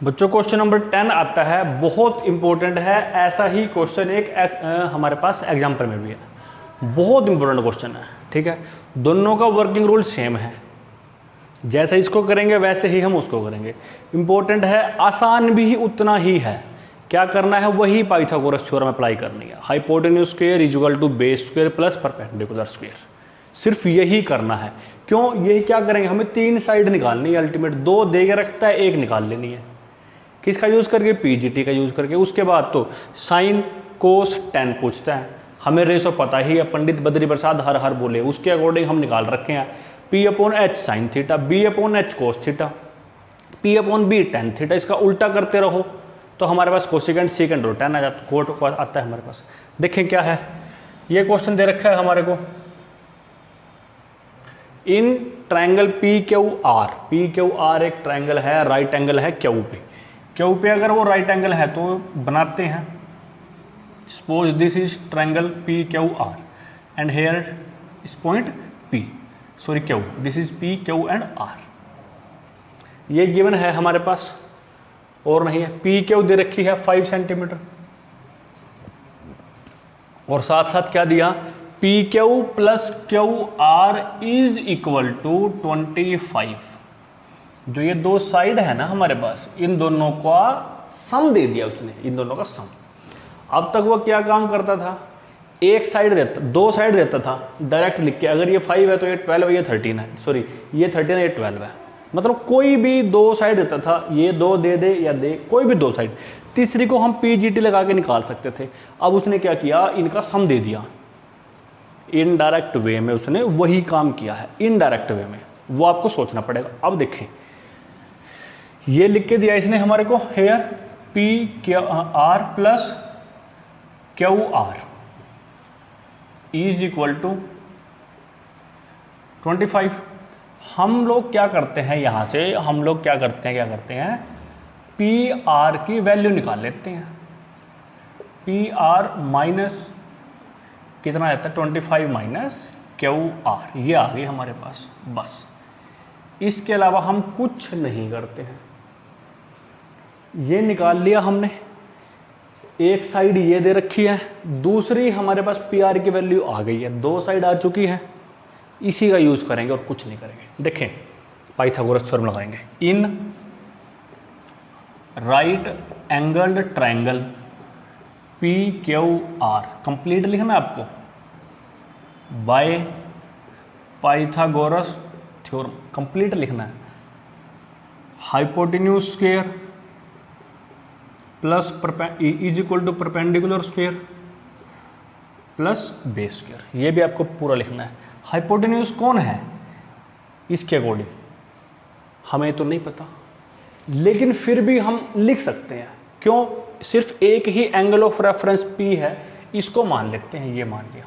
बच्चों question number 10 आता है, बहुत इंपॉर्टेंट है। ऐसा ही क्वेश्चन हमारे पास एग्जाम्पल में भी है, बहुत इंपॉर्टेंट क्वेश्चन है। ठीक है, दोनों का वर्किंग रूल सेम है, जैसे इसको करेंगे वैसे ही हम उसको करेंगे। इंपॉर्टेंट है, आसान भी उतना ही है। क्या करना है, वही पाइथागोरस थ्योरम अप्लाई करनी है। Hypotenuse square is equal to base square plus perpendicular square, सिर्फ यही करना है। क्यों, यही क्या करेंगे, हमें 3 साइड निकालनी है। अल्टीमेट 2 दे के रखता है, 1 निकाल लेनी है। किसका यूज़ करके, पीजीटी का यूज़ करके। उसके बाद तो साइन कोस टेन पूछता है, हमें रेशो पता ही है, पंडित बद्री प्रसाद हर हर बोले, उसके अकॉर्डिंग हम निकाल रखे हैं। P upon H sine theta, B upon H cos theta, P upon B tan theta. इसका उल्टा करते रहो तो हमारे पास कोसिकेंट सीकेंट और टेन आ जाता, कोट आता है हमारे पास। देखें क्या है, ये क्वेश्चन दे रखा है हमारे को। In triangle P Q R एक ट्रायंगल है, राइट एंगल है क्यू पे अगर वो राइट एंगल है तो बनाते हैं। Suppose this is triangle P Q R and here is point P, sorry Q, this is P Q and R. ये गिवन है हमारे पास और नहीं है। पी क्यू दे रखी है 5 सेंटीमीटर और साथ साथ क्या दिया, P Q plus Q R is equal to 25। जो ये 2 साइड है ना हमारे पास, इन दोनों का सम दे दिया उसने, इन दोनों का सम। अब तक वो क्या काम करता था, एक साइड देता, 2 साइड देता था डायरेक्ट लिख के। अगर ये 5 है तो ये 12 है, ये 13 है, सॉरी ये 13 है, ये 12 है। मतलब कोई भी 2 साइड देता था, ये 2 दे दे या दे, कोई भी 2 साइड। तीसरी को हम पीजीटी लगा के निकाल सकते थे। अब उसने क्या किया, इनका सम दे दिया। इनडायरेक्ट वे में उसने वही काम किया है, इनडायरेक्ट वे में, वो आपको सोचना पड़ेगा। अब देखें, ये लिख के दिया इसने हमारे को, here P Q R plus Q R is equal to 25। हम लोग क्या करते हैं, यहां से हम लोग क्या करते हैं, पी आर की वैल्यू निकाल लेते हैं। पी आर माइनस कितना रहता है, 25 माइनस क्यू आर, ये आ गई हमारे पास। बस इसके अलावा हम कुछ नहीं करते हैं। ये निकाल लिया हमने, एक साइड ये दे रखी है, दूसरी हमारे पास पी आर की वैल्यू आ गई है, 2 साइड आ चुकी है। इसी का यूज करेंगे और कुछ नहीं करेंगे। देखें, पाइथागोरस थ्योरम लगाएंगे। In right angled triangle P Q R, complete लिखना है आपको, बाय पाइथागोरस थ्योरम, कंप्लीट लिखना है। Hypotenuse square plus is equal to perpendicular square plus base square, ये भी आपको पूरा लिखना है। हाइपोटेन्यूज कौन है, इसके अकॉर्डिंग हमें तो नहीं पता, लेकिन फिर भी हम लिख सकते हैं। क्यों, सिर्फ एक ही एंगल ऑफ रेफरेंस P है, इसको मान लेते हैं, ये मान लिया।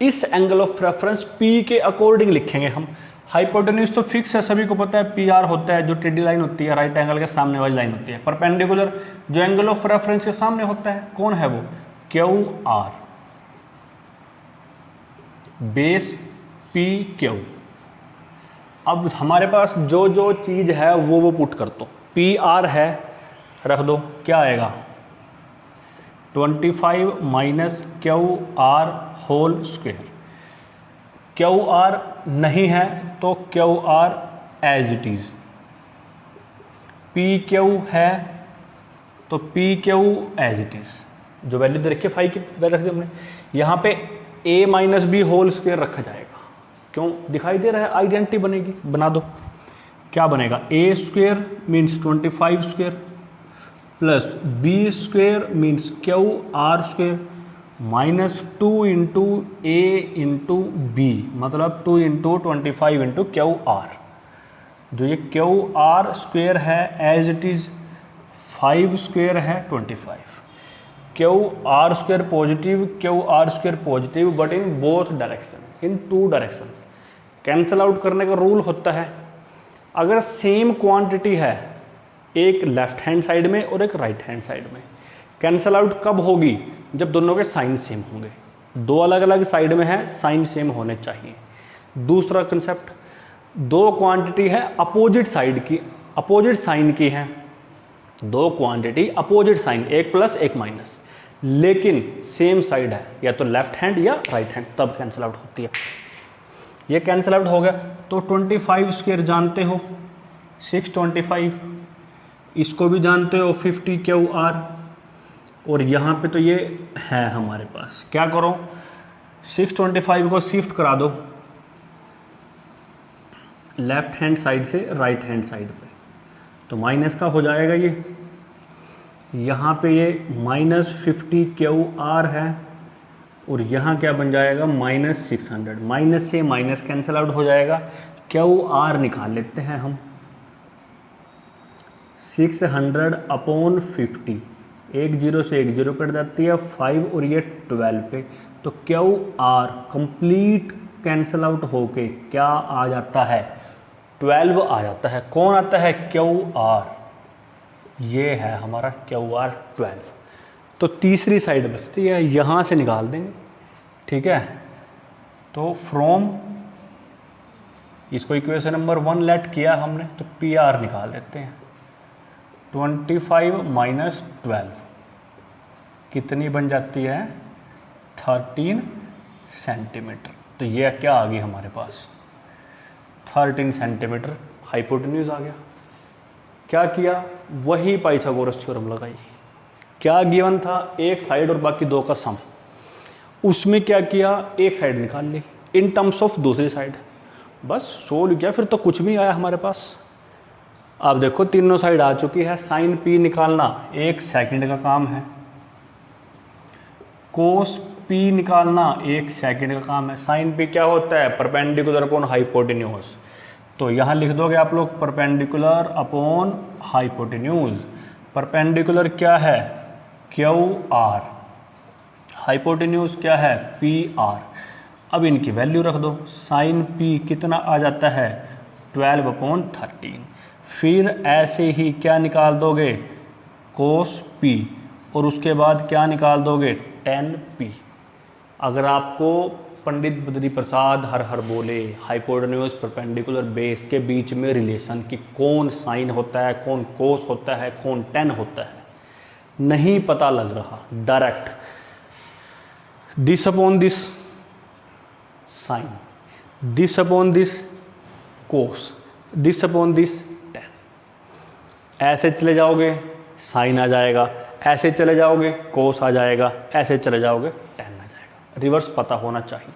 इस एंगल ऑफ रेफरेंस P के अकॉर्डिंग लिखेंगे हम। हाइपोटेन्यूज तो फिक्स है, सभी को पता है, पी आर होता है जो टेढ़ी लाइन होती है, राइट एंगल के सामने वाली लाइन होती है। परपेंडिकुलर जो एंगल ऑफ रेफरेंस के सामने होता है, कौन है वो, Q R. Base P Q. अब हमारे पास जो जो चीज है वो पुट कर दो। पी आर है, रख दो, क्या आएगा, 25 minus Q R whole square. Q R नहीं है तो Q R as it is. P Q है तो P Q as it is, जो वैल्यू दे रखी है 5 की वैल्यू रख दी हमने। यहाँ पे a minus B whole square रखा जाएगा। क्यों, दिखाई दे रहा है, आइडेंटिटी बनेगी, बना दो। क्या बनेगा, a square means 25 square plus B square means Q R square minus 2 into A into B, मतलब 2 इंटू 25 इंटू क्यू आर। जो ये क्यू आर स्क्वायर है एज इट इज, 5 स्क्वायर है 25। Q R square positive, Q R square positive, but in both direction, in 2 direction. Cancel out करने का rule होता है, अगर सेम क्वांटिटी है, एक लेफ्ट हैंड साइड में और एक राइट हैंड साइड में, कैंसल आउट कब होगी, जब दोनों के साइन सेम होंगे। 2 अलग अलग साइड में है, साइन सेम होने चाहिए। दूसरा कंसेप्ट, 2 क्वांटिटी है अपोजिट साइड की, अपोजिट साइन की हैं, दो क्वांटिटी अपोजिट साइन, एक प्लस एक माइनस, लेकिन सेम साइड है, या तो लेफ्ट हैंड या राइट हैंड, तब कैंसिल आउट होती है। ये कैंसिल आउट हो गया। तो 25 स्क्वायर जानते हो 625, इसको भी जानते हो 50 क्यू आर, और यहाँ पे तो ये है हमारे पास। क्या करो, 625 को शिफ्ट करा दो लेफ्ट हैंड साइड से राइट हैंड साइड पे, तो माइनस का हो जाएगा ये। यहाँ पे ये -50 क्यू आर है, और यहाँ क्या बन जाएगा -600। माइनस से माइनस कैंसिल आउट हो जाएगा। क्यू आर निकाल लेते हैं हम, 600/50, एक जीरो से एक जीरो कट जाती है, 5 और ये 12 पे, तो Q R complete cancel out होके क्या आ जाता है, 12 आ जाता है। कौन आता है, क्यू आर, ये है हमारा क्यू आर 12। तो तीसरी साइड बचती है, यहाँ से निकाल देंगे, ठीक है। तो फ्रॉम, इसको इक्वेशन नंबर 1 लेट किया हमने, तो पी आर निकाल देते हैं। 25 माइनस 12 कितनी बन जाती है, 13 सेंटीमीटर। तो ये क्या आ गई हमारे पास, 13 सेंटीमीटर हाइपोटेन्यूज आ गया। क्या किया, वही पाइथागोरस थ्योरम लगाई। क्या गिवन था, एक साइड और बाकी दो का सम, उसमें क्या किया, एक साइड निकाल ली इन टर्म्स ऑफ दूसरी साइड, बस सोल्व किया, फिर तो कुछ भी आया हमारे पास। अब देखो तीनों साइड आ चुकी है। साइन पी निकालना 1 सेकंड का काम है, कोस पी निकालना 1 सेकंड का काम है। साइन पी क्या होता है, परपेंडिकुलर अपॉन हाइपोटेन्यूज, तो यहाँ लिख दोगे आप लोग परपेंडिकुलर अपॉन हाइपोटेन्यूज। परपेंडिकुलर क्या है, क्यू आर, हाइपोटेन्यूज क्या है, पी आर। अब इनकी वैल्यू रख दो, साइन पी कितना आ जाता है, 12/13। फिर ऐसे ही क्या निकाल दोगे, कोस पी, और उसके बाद क्या निकाल दोगे, tan पी। अगर आपको पंडित बद्री प्रसाद हर हर बोले हाइपोटेन्यूज परपेंडिकुलर बेस के बीच में रिलेशन कि कौन साइन होता है, कौन कोस होता है, कौन tan होता है, नहीं पता लग रहा, direct this upon this sine, this upon this cos, this upon this tan, ऐसे चले जाओगे साइन आ जाएगा, ऐसे चले जाओगे कोस आ जाएगा, ऐसे चले जाओगे tan आ जाएगा। रिवर्स पता होना चाहिए।